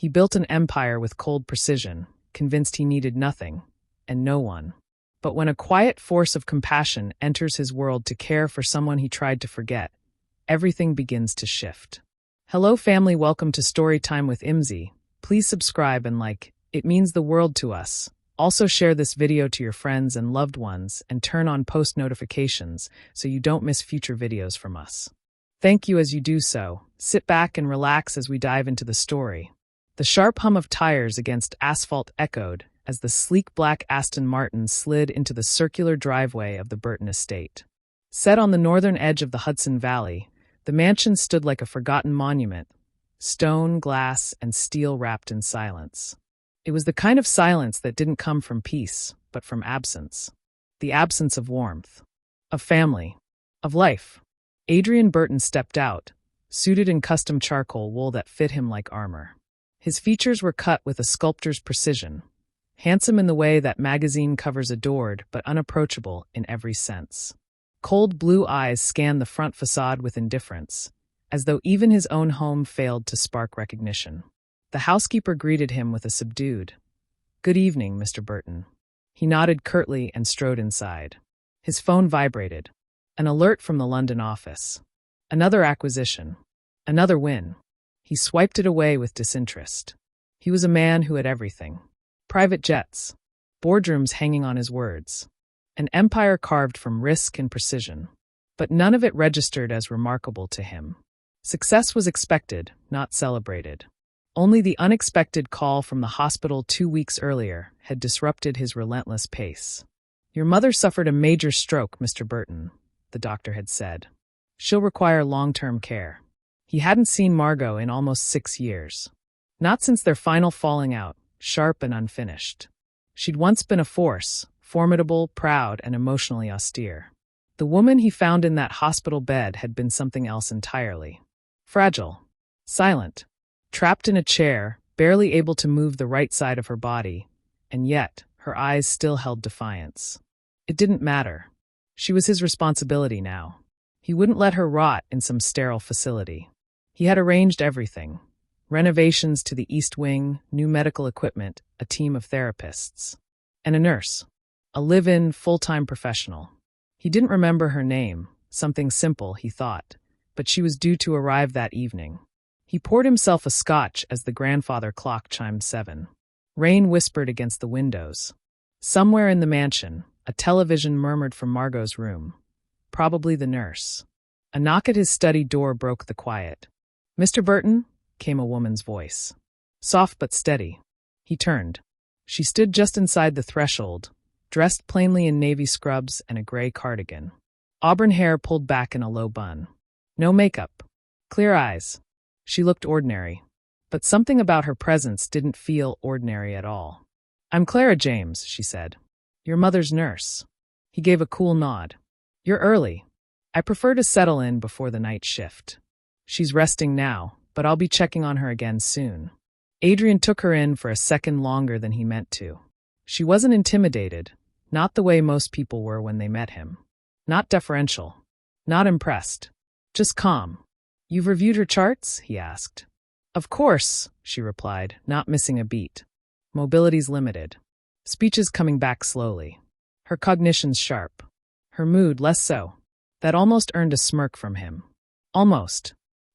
He built an empire with cold precision, convinced he needed nothing, and no one. But when a quiet force of compassion enters his world to care for someone he tried to forget, everything begins to shift. Hello family, welcome to Storytime with Imzi. Please subscribe and like, it means the world to us. Also share this video to your friends and loved ones and turn on post notifications so you don't miss future videos from us. Thank you as you do so. Sit back and relax as we dive into the story. The sharp hum of tires against asphalt echoed as the sleek black Aston Martin slid into the circular driveway of the Burton estate. Set on the northern edge of the Hudson Valley, the mansion stood like a forgotten monument, stone, glass, and steel wrapped in silence. It was the kind of silence that didn't come from peace, but from absence. The absence of warmth, of family, of life. Adrian Burton stepped out, suited in custom charcoal wool that fit him like armor. His features were cut with a sculptor's precision, handsome in the way that magazine covers adored but unapproachable in every sense. Cold blue eyes scanned the front facade with indifference, as though even his own home failed to spark recognition. The housekeeper greeted him with a subdued, "Good evening, Mr. Burton." He nodded curtly and strode inside. His phone vibrated. An alert from the London office. Another acquisition. Another win. He swiped it away with disinterest. He was a man who had everything. Private jets. Boardrooms hanging on his words. An empire carved from risk and precision. But none of it registered as remarkable to him. Success was expected, not celebrated. Only the unexpected call from the hospital 2 weeks earlier had disrupted his relentless pace. "Your mother suffered a major stroke, Mr. Burton," the doctor had said. "She'll require long-term care." He hadn't seen Margot in almost 6 years. Not since their final falling out, sharp and unfinished. She'd once been a force, formidable, proud, and emotionally austere. The woman he found in that hospital bed had been something else entirely. Fragile. Silent. Trapped in a chair, barely able to move the right side of her body, and yet her eyes still held defiance. It didn't matter. She was his responsibility now. He wouldn't let her rot in some sterile facility. He had arranged everything. Renovations to the East Wing, new medical equipment, a team of therapists. And a nurse. A live-in, full-time professional. He didn't remember her name, something simple, he thought, but she was due to arrive that evening. He poured himself a scotch as the grandfather clock chimed 7. Rain whispered against the windows. Somewhere in the mansion, a television murmured from Margot's room. Probably the nurse. A knock at his study door broke the quiet. "Mr. Burton?" came a woman's voice. Soft but steady. He turned. She stood just inside the threshold, dressed plainly in navy scrubs and a gray cardigan. Auburn hair pulled back in a low bun. No makeup. Clear eyes. She looked ordinary. But something about her presence didn't feel ordinary at all. "I'm Clara James," she said. "Your mother's nurse." He gave a cool nod. "You're early. I prefer to settle in before the night shift. She's resting now, but I'll be checking on her again soon." Adrian took her in for a second longer than he meant to. She wasn't intimidated, not the way most people were when they met him. Not deferential. Not impressed. Just calm. "You've reviewed her charts?" he asked. "Of course," she replied, not missing a beat. Mobility's limited. Speech is coming back slowly. Her cognition's sharp. Her mood less so. That almost earned a smirk from him. "Almost.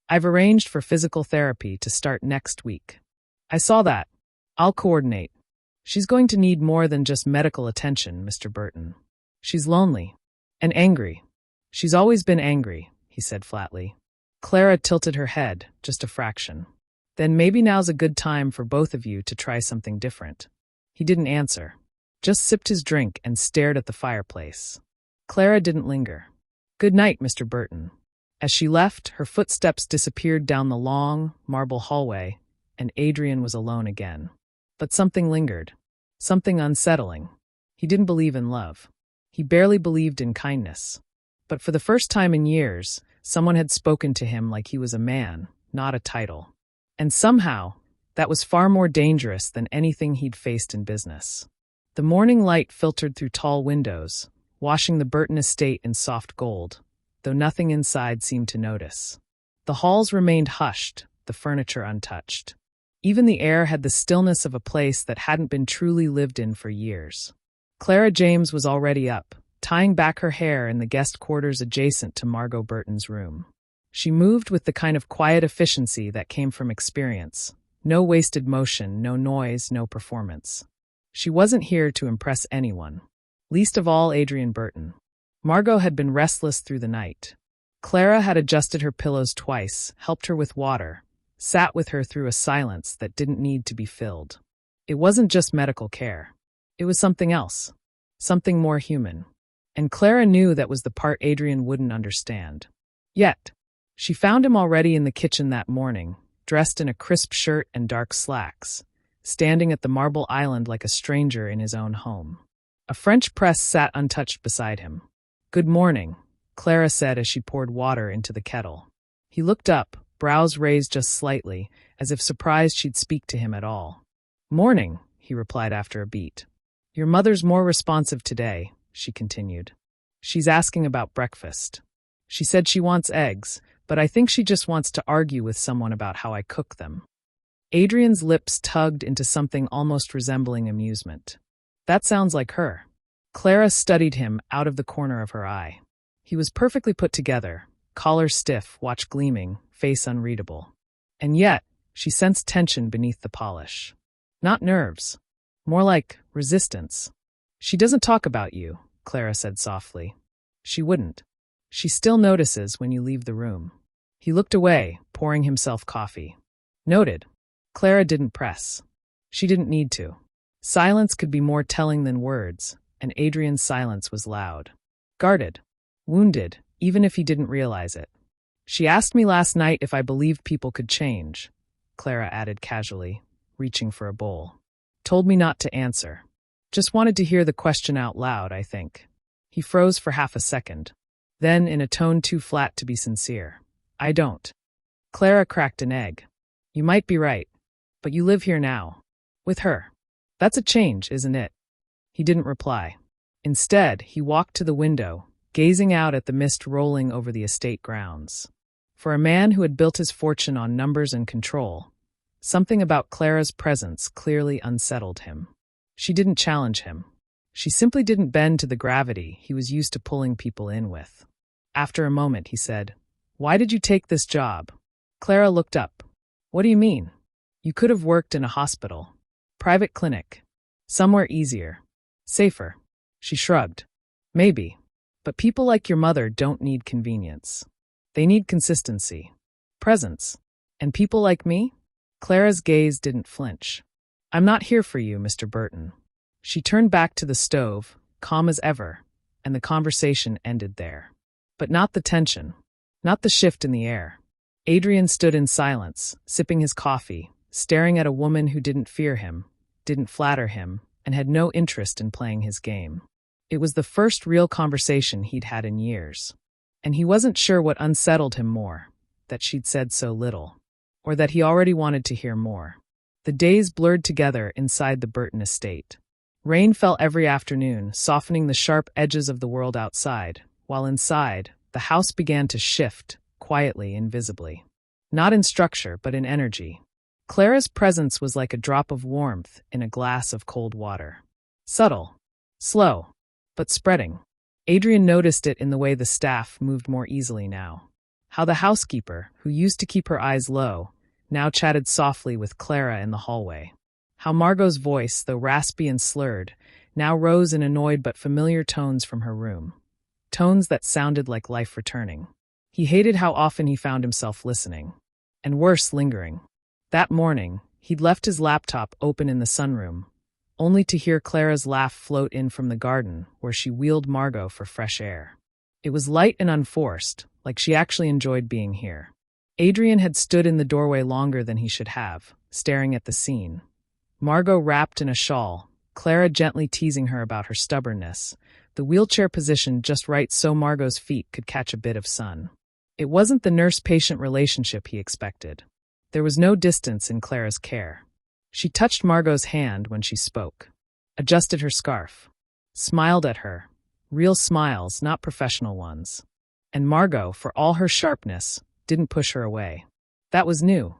I've arranged for physical therapy to start next week." "I saw that. I'll coordinate." "She's going to need more than just medical attention, Mr. Burton. She's lonely. And angry." "She's always been angry," he said flatly. Clara tilted her head, just a fraction. "Then maybe now's a good time for both of you to try something different." He didn't answer. Just sipped his drink and stared at the fireplace. Clara didn't linger. "Good night, Mr. Burton." As she left, her footsteps disappeared down the long, marble hallway, and Adrian was alone again. But something lingered. Something unsettling. He didn't believe in love. He barely believed in kindness. But for the first time in years, someone had spoken to him like he was a man, not a title. And somehow, that was far more dangerous than anything he'd faced in business. The morning light filtered through tall windows, washing the Burton estate in soft gold, though nothing inside seemed to notice. The halls remained hushed, the furniture untouched. Even the air had the stillness of a place that hadn't been truly lived in for years. Clara James was already up, tying back her hair in the guest quarters adjacent to Margot Burton's room. She moved with the kind of quiet efficiency that came from experience. No wasted motion, no noise, no performance. She wasn't here to impress anyone, least of all Adrian Burton. Margot had been restless through the night. Clara had adjusted her pillows twice, helped her with water, sat with her through a silence that didn't need to be filled. It wasn't just medical care. It was something else, something more human. And Clara knew that was the part Adrian wouldn't understand. Yet, she found him already in the kitchen that morning, dressed in a crisp shirt and dark slacks, standing at the marble island like a stranger in his own home. A French press sat untouched beside him. "Good morning," Clara said as she poured water into the kettle. He looked up, brows raised just slightly, as if surprised she'd speak to him at all. "Morning," he replied after a beat. "Your mother's more responsive today," she continued. "She's asking about breakfast. She said she wants eggs, but I think she just wants to argue with someone about how I cook them." Adrian's lips tugged into something almost resembling amusement. "That sounds like her." Clara studied him out of the corner of her eye. He was perfectly put together, collar stiff, watch gleaming, face unreadable. And yet, she sensed tension beneath the polish. Not nerves. More like resistance. "She doesn't talk about you," Clara said softly. "She wouldn't. She still notices when you leave the room." He looked away, pouring himself coffee. "Noted." Clara didn't press. She didn't need to. Silence could be more telling than words, and Adrian's silence was loud. Guarded. Wounded, even if he didn't realize it. "She asked me last night if I believed people could change," Clara added casually, reaching for a bowl. "Told me not to answer. Just wanted to hear the question out loud, I think." He froze for half a second. Then, in a tone too flat to be sincere, "I don't." Clara cracked an egg. "You might be right. But you live here now. With her. That's a change, isn't it?" He didn't reply. Instead, he walked to the window, gazing out at the mist rolling over the estate grounds. For a man who had built his fortune on numbers and control, something about Clara's presence clearly unsettled him. She didn't challenge him. She simply didn't bend to the gravity he was used to pulling people in with. After a moment, he said, "Why did you take this job?" Clara looked up. "What do you mean?" "You could have worked in a hospital. Private clinic. Somewhere easier. Safer." She shrugged. "Maybe. But people like your mother don't need convenience. They need consistency. Presence. And people like me?" Clara's gaze didn't flinch. "I'm not here for you, Mr. Burton." She turned back to the stove, calm as ever, and the conversation ended there. But not the tension. Not the shift in the air. Adrian stood in silence, sipping his coffee, staring at a woman who didn't fear him, didn't flatter him, and had no interest in playing his game. It was the first real conversation he'd had in years. And he wasn't sure what unsettled him more, that she'd said so little, or that he already wanted to hear more. The days blurred together inside the Burton estate. Rain fell every afternoon, softening the sharp edges of the world outside, while inside, the house began to shift, quietly, invisibly. Not in structure, but in energy. Clara's presence was like a drop of warmth in a glass of cold water. Subtle. Slow. But spreading. Adrian noticed it in the way the staff moved more easily now. How the housekeeper, who used to keep her eyes low, now chatted softly with Clara in the hallway. How Margot's voice, though raspy and slurred, now rose in annoyed but familiar tones from her room. Tones that sounded like life returning. He hated how often he found himself listening. And worse, lingering. That morning, he'd left his laptop open in the sunroom, only to hear Clara's laugh float in from the garden where she wheeled Margot for fresh air. It was light and unforced, like she actually enjoyed being here. Adrian had stood in the doorway longer than he should have, staring at the scene. Margot wrapped in a shawl, Clara gently teasing her about her stubbornness, the wheelchair positioned just right so Margot's feet could catch a bit of sun. It wasn't the nurse-patient relationship he expected. There was no distance in Clara's care. She touched Margot's hand when she spoke, adjusted her scarf, smiled at her, real smiles, not professional ones. And Margot, for all her sharpness, didn't push her away. That was new.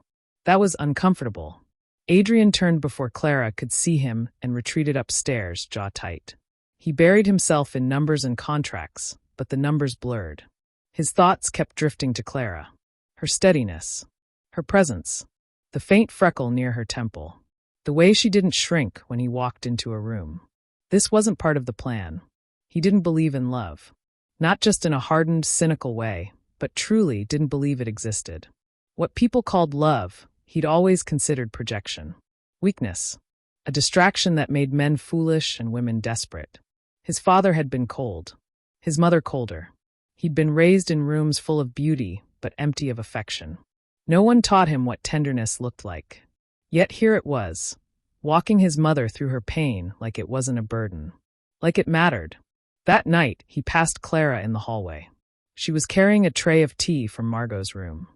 That was uncomfortable. Adrian turned before Clara could see him and retreated upstairs, jaw tight. He buried himself in numbers and contracts, but the numbers blurred. His thoughts kept drifting to Clara. Her steadiness. Her presence. The faint freckle near her temple. The way she didn't shrink when he walked into a room. This wasn't part of the plan. He didn't believe in love. Not just in a hardened, cynical way, but truly didn't believe it existed. What people called love, he'd always considered projection. Weakness. A distraction that made men foolish and women desperate. His father had been cold. His mother colder. He'd been raised in rooms full of beauty, but empty of affection. No one taught him what tenderness looked like. Yet here it was, walking his mother through her pain like it wasn't a burden. Like it mattered. That night, he passed Clara in the hallway. She was carrying a tray of tea from Margot's room.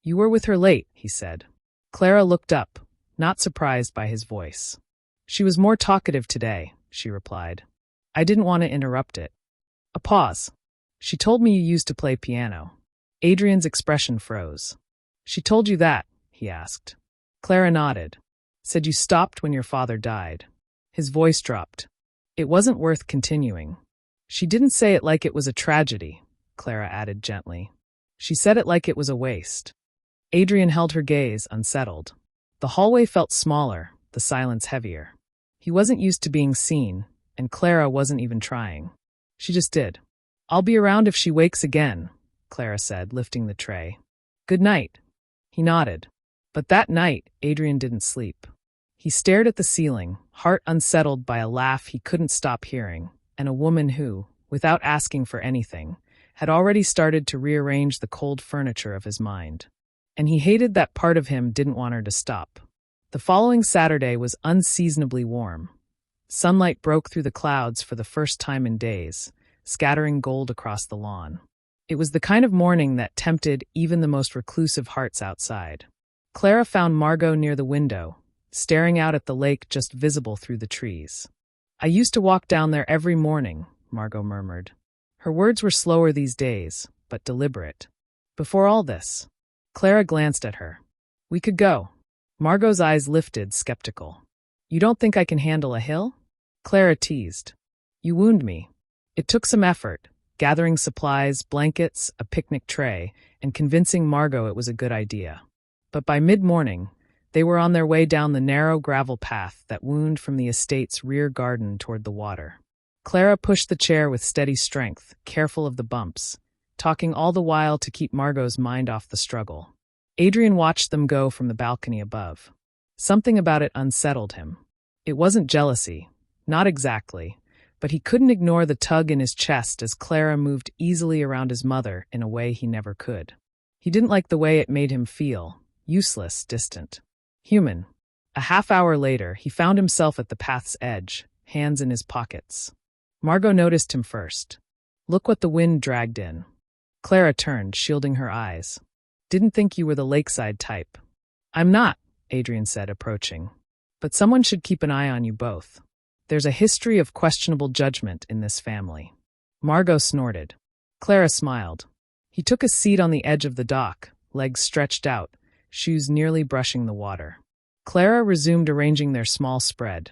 "You were with her late," he said. Clara looked up, not surprised by his voice. "She was more talkative today," she replied. "I didn't want to interrupt it." A pause. "She told me you used to play piano." Adrian's expression froze. "She told you that?" he asked. Clara nodded. "Said you stopped when your father died." His voice dropped. "It wasn't worth continuing." "She didn't say it like it was a tragedy," Clara added gently. "She said it like it was a waste." Adrian held her gaze, unsettled. The hallway felt smaller, the silence heavier. He wasn't used to being seen, and Clara wasn't even trying. She just did. "I'll be around if she wakes again," Clara said, lifting the tray. "Good night." He nodded. But that night, Adrian didn't sleep. He stared at the ceiling, heart unsettled by a laugh he couldn't stop hearing, and a woman who, without asking for anything, had already started to rearrange the cold furniture of his mind. And he hated that part of him didn't want her to stop. The following Saturday was unseasonably warm. Sunlight broke through the clouds for the first time in days, scattering gold across the lawn. It was the kind of morning that tempted even the most reclusive hearts outside. Clara found Margot near the window, staring out at the lake just visible through the trees. "I used to walk down there every morning," Margot murmured. Her words were slower these days, but deliberate. "Before all this." Clara glanced at her. "We could go." Margot's eyes lifted, skeptical. "You don't think I can handle a hill?" Clara teased. "You wound me." It took some effort, gathering supplies, blankets, a picnic tray, and convincing Margot it was a good idea. But by mid-morning, they were on their way down the narrow gravel path that wound from the estate's rear garden toward the water. Clara pushed the chair with steady strength, careful of the bumps, talking all the while to keep Margot's mind off the struggle. Adrian watched them go from the balcony above. Something about it unsettled him. It wasn't jealousy, not exactly, but he couldn't ignore the tug in his chest as Clara moved easily around his mother in a way he never could. He didn't like the way it made him feel, useless, distant. Human. A half-hour later, he found himself at the path's edge, hands in his pockets. Margot noticed him first. "Look what the wind dragged in." Clara turned, shielding her eyes. "Didn't think you were the lakeside type." "I'm not," Adrian said, approaching. "But someone should keep an eye on you both. There's a history of questionable judgment in this family." Margot snorted. Clara smiled. He took a seat on the edge of the dock, legs stretched out, shoes nearly brushing the water. Clara resumed arranging their small spread.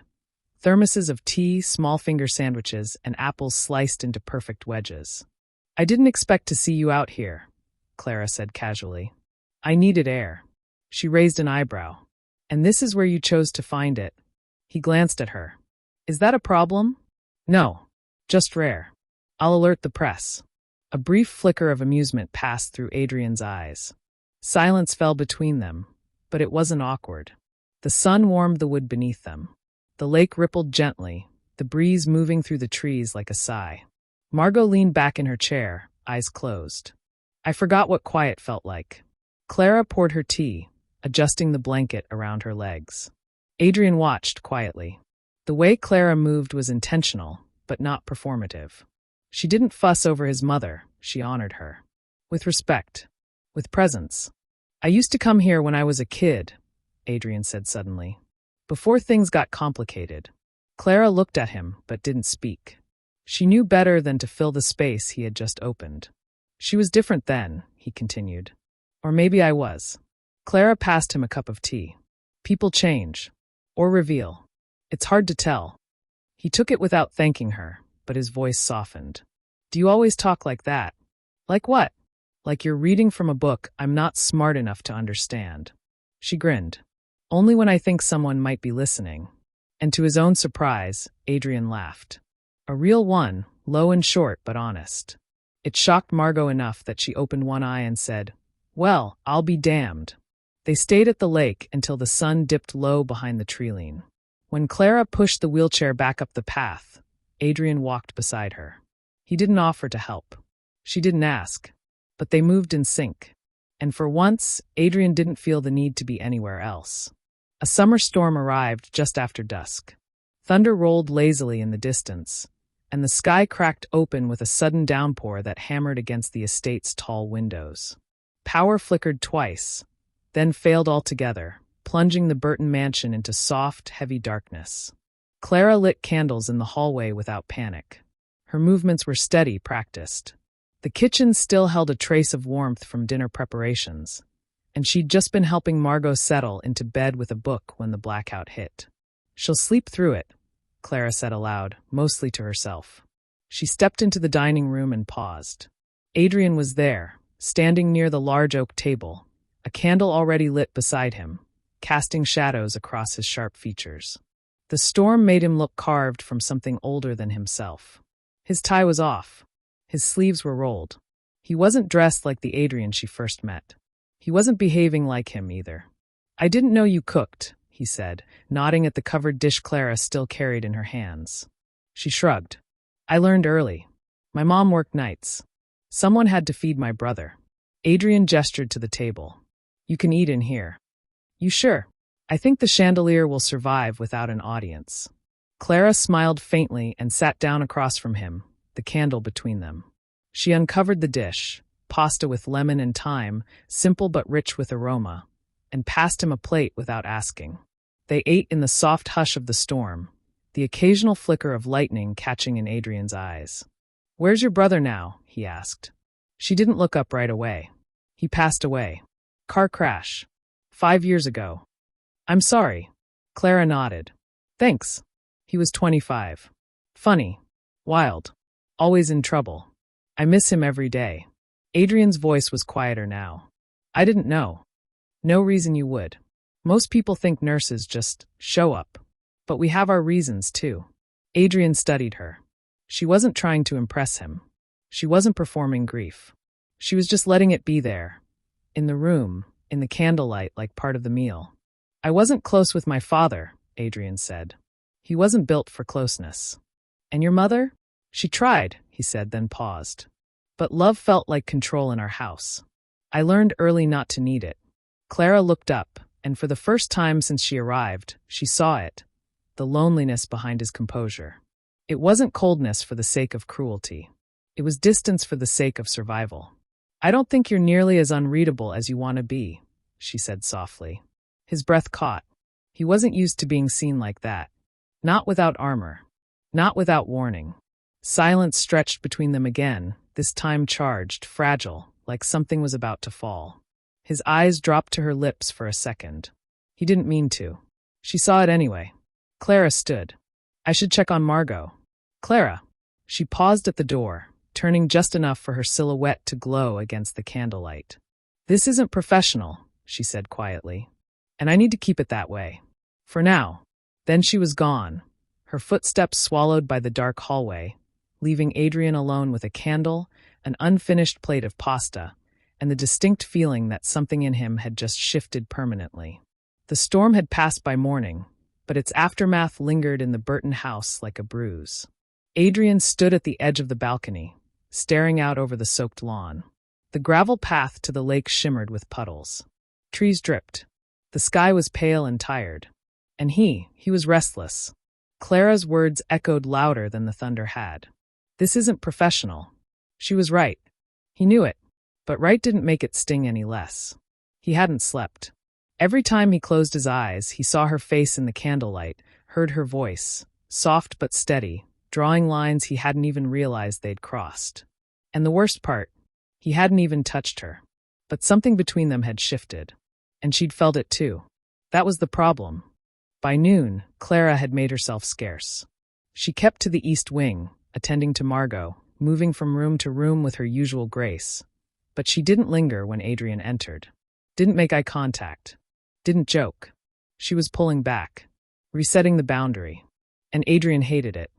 Thermoses of tea, small finger sandwiches, and apples sliced into perfect wedges. "I didn't expect to see you out here," Clara said casually. "I needed air." She raised an eyebrow. "And this is where you chose to find it." He glanced at her. "Is that a problem?" "No. Just rare. I'll alert the press." A brief flicker of amusement passed through Adrian's eyes. Silence fell between them, but it wasn't awkward. The sun warmed the wood beneath them. The lake rippled gently, the breeze moving through the trees like a sigh. Margot leaned back in her chair, eyes closed. "I forgot what quiet felt like." Clara poured her tea, adjusting the blanket around her legs. Adrian watched quietly. The way Clara moved was intentional, but not performative. She didn't fuss over his mother, she honored her. With respect. With presence. "I used to come here when I was a kid," Adrian said suddenly. "Before things got complicated." Clara looked at him, but didn't speak. She knew better than to fill the space he had just opened. "She was different then," he continued. "Or maybe I was." Clara passed him a cup of tea. People change. Or reveal. It's hard to tell. He took it without thanking her, but his voice softened. Do you always talk like that? Like what? Like you're reading from a book I'm not smart enough to understand. She grinned. Only when I think someone might be listening. And to his own surprise, Adrian laughed. A real one, low and short but honest. It shocked Margot enough that she opened one eye and said, "Well, I'll be damned." They stayed at the lake until the sun dipped low behind the treeline. When Clara pushed the wheelchair back up the path, Adrian walked beside her. He didn't offer to help. She didn't ask. But they moved in sync. And for once, Adrian didn't feel the need to be anywhere else. A summer storm arrived just after dusk. Thunder rolled lazily in the distance, and the sky cracked open with a sudden downpour that hammered against the estate's tall windows. Power flickered twice, then failed altogether, plunging the Burton mansion into soft, heavy darkness. Clara lit candles in the hallway without panic. Her movements were steady, practiced. The kitchen still held a trace of warmth from dinner preparations, and she'd just been helping Margot settle into bed with a book when the blackout hit. She'll sleep through it, Clara said aloud, mostly to herself. She stepped into the dining room and paused. Adrian was there, standing near the large oak table, a candle already lit beside him, casting shadows across his sharp features. The storm made him look carved from something older than himself. His tie was off. His sleeves were rolled. He wasn't dressed like the Adrian she first met. He wasn't behaving like him either. "I didn't know you cooked," he said, nodding at the covered dish Clara still carried in her hands. She shrugged. "I learned early. My mom worked nights. Someone had to feed my brother." Adrian gestured to the table. "You can eat in here." "You sure? I think the chandelier will survive without an audience." Clara smiled faintly and sat down across from him, the candle between them. She uncovered the dish, pasta with lemon and thyme, simple but rich with aroma, and passed him a plate without asking. They ate in the soft hush of the storm, the occasional flicker of lightning catching in Adrian's eyes. "Where's your brother now?" he asked. She didn't look up right away. "He passed away. Car crash. 5 years ago." "I'm sorry." Clara nodded. "Thanks." He was 25. Funny. Wild. Always in trouble. I miss him every day. Adrian's voice was quieter now. "I didn't know." "No reason you would. Most people think nurses just show up. But we have our reasons, too." Adrian studied her. She wasn't trying to impress him. She wasn't performing grief. She was just letting it be there. In the room, in the candlelight, like part of the meal. "I wasn't close with my father," Adrian said. "He wasn't built for closeness." "And your mother?" "She tried," he said, then paused. "But love felt like control in our house. I learned early not to need it." Clara looked up, and for the first time since she arrived, she saw it, the loneliness behind his composure. It wasn't coldness for the sake of cruelty. It was distance for the sake of survival. "I don't think you're nearly as unreadable as you want to be," she said softly. His breath caught. He wasn't used to being seen like that. Not without armor. Not without warning. Silence stretched between them again, this time charged, fragile, like something was about to fall. His eyes dropped to her lips for a second. He didn't mean to. She saw it anyway. Clara stood. "I should check on Margot." "Clara." She paused at the door, turning just enough for her silhouette to glow against the candlelight. "This isn't professional," she said quietly. "And I need to keep it that way. For now." Then she was gone, her footsteps swallowed by the dark hallway, leaving Adrian alone with a candle, an unfinished plate of pasta, and the distinct feeling that something in him had just shifted permanently. The storm had passed by morning, but its aftermath lingered in the Burton house like a bruise. Adrian stood at the edge of the balcony, staring out over the soaked lawn. The gravel path to the lake shimmered with puddles. Trees dripped. The sky was pale and tired. And he was restless. Clara's words echoed louder than the thunder had. "This isn't professional." She was right. He knew it, but right didn't make it sting any less. He hadn't slept. Every time he closed his eyes, he saw her face in the candlelight, heard her voice, soft but steady, drawing lines he hadn't even realized they'd crossed. And the worst part, he hadn't even touched her. But something between them had shifted. And she'd felt it too. That was the problem. By noon, Clara had made herself scarce. She kept to the east wing, attending to Margot, moving from room to room with her usual grace. But she didn't linger when Adrian entered. Didn't make eye contact. Didn't joke. She was pulling back, resetting the boundary. And Adrian hated it.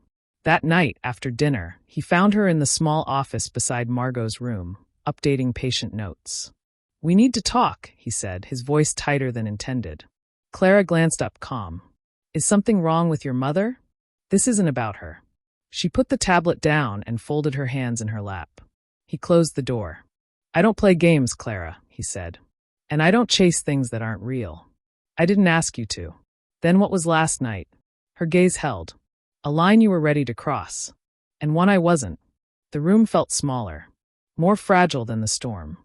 That night, after dinner, he found her in the small office beside Margot's room, updating patient notes. "We need to talk," he said, his voice tighter than intended. Clara glanced up calm. "Is something wrong with your mother?" "This isn't about her." She put the tablet down and folded her hands in her lap. He closed the door. "I don't play games, Clara," he said. "And I don't chase things that aren't real. I didn't ask you to." "Then what was last night?" Her gaze held. "A line you were ready to cross. And one I wasn't." The room felt smaller, more fragile than the storm.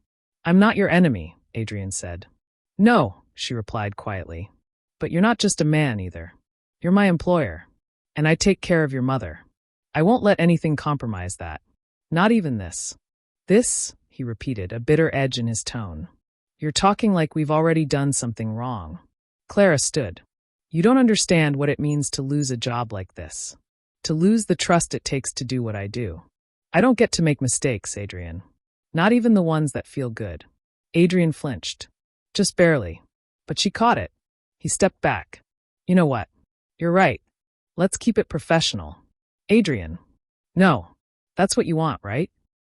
"I'm not your enemy," Adrian said. "No," she replied quietly. "But you're not just a man either. You're my employer. And I take care of your mother. I won't let anything compromise that. Not even this." "This?" he repeated, a bitter edge in his tone. "You're talking like we've already done something wrong." Clara stood. "You don't understand what it means to lose a job like this. To lose the trust it takes to do what I do. I don't get to make mistakes, Adrian. Not even the ones that feel good." Adrian flinched. Just barely. But she caught it. He stepped back. "You know what? You're right. Let's keep it professional." "Adrian." "No. That's what you want, right?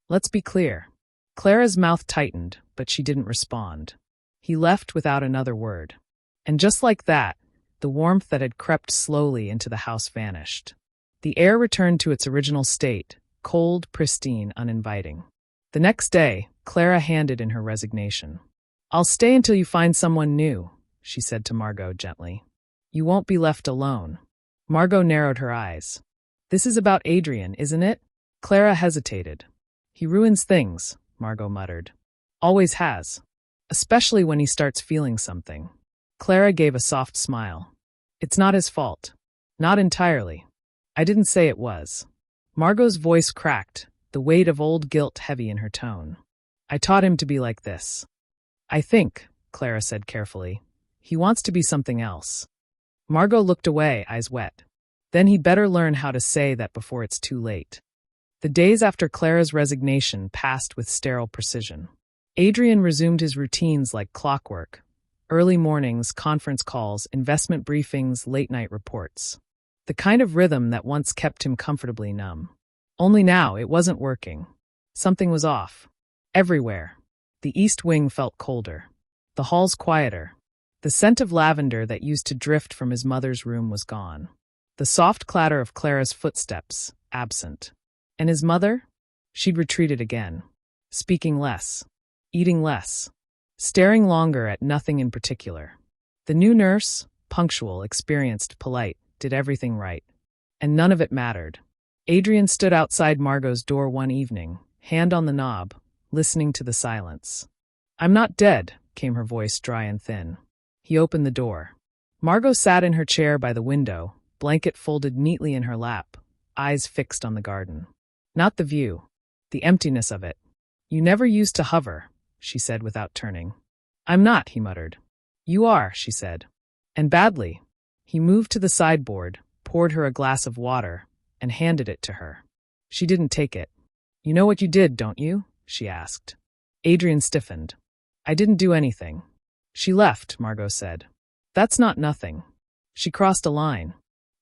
Let's be clear." Clara's mouth tightened, but she didn't respond. He left without another word. And just like that, the warmth that had crept slowly into the house vanished. The air returned to its original state, cold, pristine, uninviting. The next day, Clara handed in her resignation. "I'll stay until you find someone new," she said to Margot gently. "You won't be left alone." Margot narrowed her eyes. "This is about Adrian, isn't it?" Clara hesitated. "He ruins things," Margot muttered. "Always has. Especially when he starts feeling something." Clara gave a soft smile. "It's not his fault. Not entirely. I didn't say it was." Margot's voice cracked, the weight of old guilt heavy in her tone. "I taught him to be like this." "I think," Clara said carefully, "he wants to be something else." Margot looked away, eyes wet. "Then he better learn how to say that before it's too late." The days after Clara's resignation passed with sterile precision. Adrian resumed his routines like clockwork. Early mornings, conference calls, investment briefings, late-night reports. The kind of rhythm that once kept him comfortably numb. Only now it wasn't working. Something was off. Everywhere. The east wing felt colder. The halls quieter. The scent of lavender that used to drift from his mother's room was gone. The soft clatter of Clara's footsteps, absent. And his mother? She'd retreated again. Speaking less. Eating less. Staring longer at nothing in particular. The new nurse, punctual, experienced, polite, did everything right. And none of it mattered. Adrian stood outside Margot's door one evening, hand on the knob, listening to the silence. "I'm not dead," came her voice dry and thin. He opened the door. Margot sat in her chair by the window, blanket folded neatly in her lap, eyes fixed on the garden. Not the view. The emptiness of it. "You never used to hover," she said without turning. "I'm not," he muttered. "You are," she said. "And badly." He moved to the sideboard, poured her a glass of water, and handed it to her. She didn't take it. "You know what you did, don't you?" she asked. Adrian stiffened. "I didn't do anything." "She left," Margot said. "That's not nothing." She crossed a line.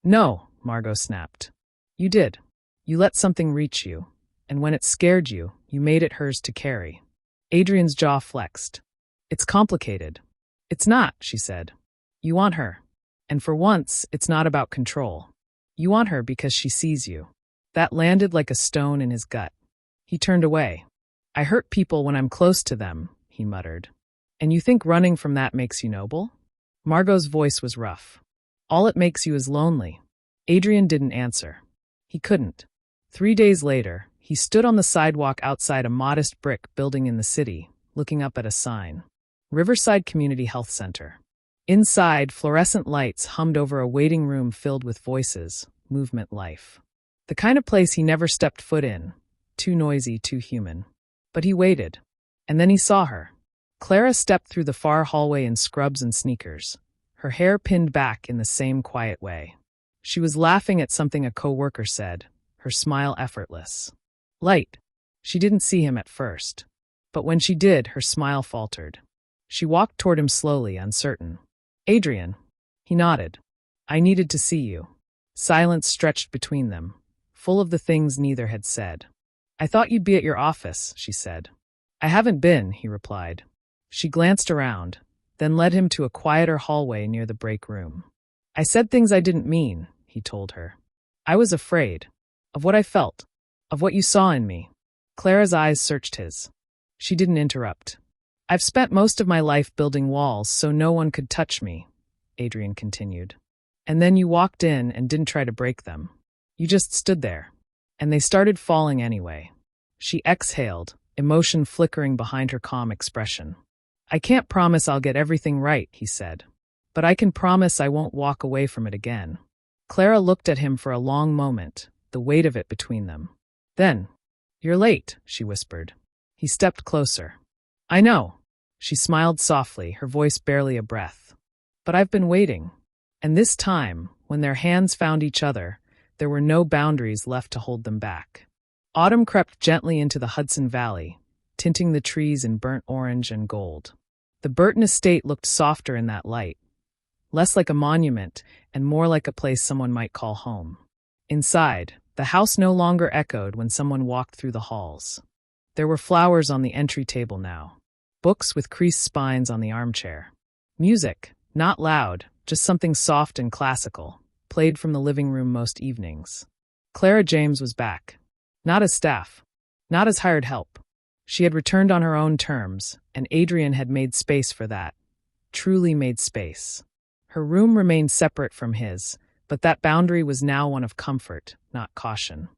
"No," Margot snapped. "You did. You let something reach you, and when it scared you, you made it hers to carry." Adrian's jaw flexed. "It's complicated." "It's not," she said. "You want her. And for once, it's not about control. You want her because she sees you." That landed like a stone in his gut. He turned away. "I hurt people when I'm close to them," he muttered. "And you think running from that makes you noble?" Margot's voice was rough. "All it makes you is lonely." Adrian didn't answer. He couldn't. 3 days later, he stood on the sidewalk outside a modest brick building in the city, looking up at a sign. Riverside Community Health Center. Inside, fluorescent lights hummed over a waiting room filled with voices, movement, life. The kind of place he never stepped foot in. Too noisy, too human. But he waited. And then he saw her. Clara stepped through the far hallway in scrubs and sneakers, her hair pinned back in the same quiet way. She was laughing at something a coworker said, her smile effortless. Light. She didn't see him at first. But when she did, her smile faltered. She walked toward him slowly, uncertain. Adrian. He nodded. I needed to see you. Silence stretched between them, full of the things neither had said. I thought you'd be at your office, she said. I haven't been, he replied. She glanced around, then led him to a quieter hallway near the break room. I said things I didn't mean, he told her. I was afraid. Of what I felt. Of what you saw in me. Clara's eyes searched his. She didn't interrupt. I've spent most of my life building walls so no one could touch me, Adrian continued. And then you walked in and didn't try to break them. You just stood there. And they started falling anyway. She exhaled, emotion flickering behind her calm expression. I can't promise I'll get everything right, he said. But I can promise I won't walk away from it again. Clara looked at him for a long moment, the weight of it between them. Then, you're late, she whispered. He stepped closer. I know. She smiled softly, her voice barely a breath. But I've been waiting. And this time, when their hands found each other, there were no boundaries left to hold them back. Autumn crept gently into the Hudson Valley, tinting the trees in burnt orange and gold. The Burton estate looked softer in that light, less like a monument and more like a place someone might call home. Inside, the house no longer echoed when someone walked through the halls. There were flowers on the entry table now, books with creased spines on the armchair. Music, not loud, just something soft and classical, played from the living room most evenings. Clara James was back. Not as staff. Not as hired help. She had returned on her own terms, and Adrian had made space for that. Truly made space. Her room remained separate from his, but that boundary was now one of comfort, not caution.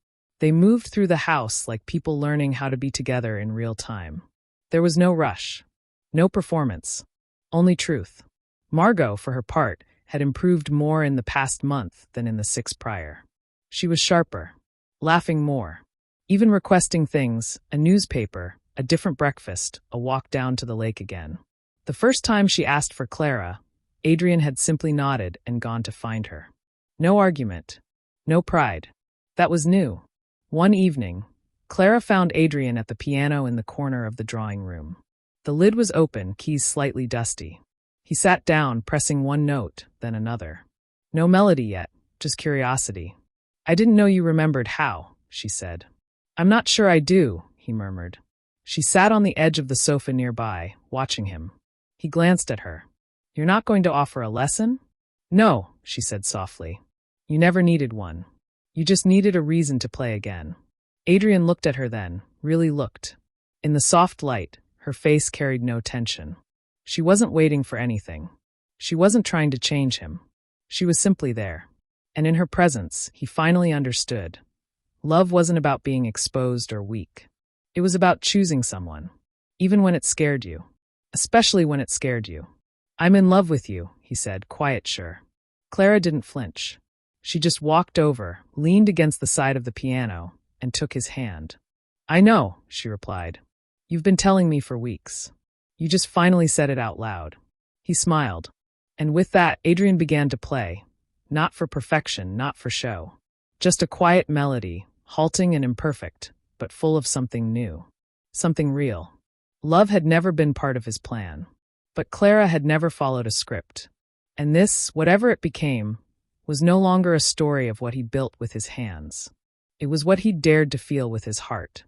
They moved through the house like people learning how to be together in real time. There was no rush. No performance. Only truth. Margot, for her part, had improved more in the past month than in the 6 prior. She was sharper, laughing more, even requesting things, a newspaper, a different breakfast, a walk down to the lake again. The first time she asked for Clara, Adrian had simply nodded and gone to find her. No argument. No pride. That was new. One evening, Clara found Adrian at the piano in the corner of the drawing room. The lid was open, keys slightly dusty. He sat down, pressing one note, then another. No melody yet, just curiosity. I didn't know you remembered how, she said. I'm not sure I do, he murmured. She sat on the edge of the sofa nearby, watching him. He glanced at her. You're not going to offer a lesson? No, she said softly. You never needed one. You just needed a reason to play again. Adrian looked at her then, really looked. In the soft light, her face carried no tension. She wasn't waiting for anything. She wasn't trying to change him. She was simply there. And in her presence, he finally understood. Love wasn't about being exposed or weak. It was about choosing someone, even when it scared you. Especially when it scared you. I'm in love with you, he said, quiet sure. Clara didn't flinch. She just walked over, leaned against the side of the piano, and took his hand. I know, she replied. You've been telling me for weeks. You just finally said it out loud. He smiled. And with that, Adrian began to play. Not for perfection, not for show. Just a quiet melody, halting and imperfect, but full of something new. Something real. Love had never been part of his plan. But Clara had never followed a script. And this, whatever it became, was no longer a story of what he built with his hands. It was what he dared to feel with his heart.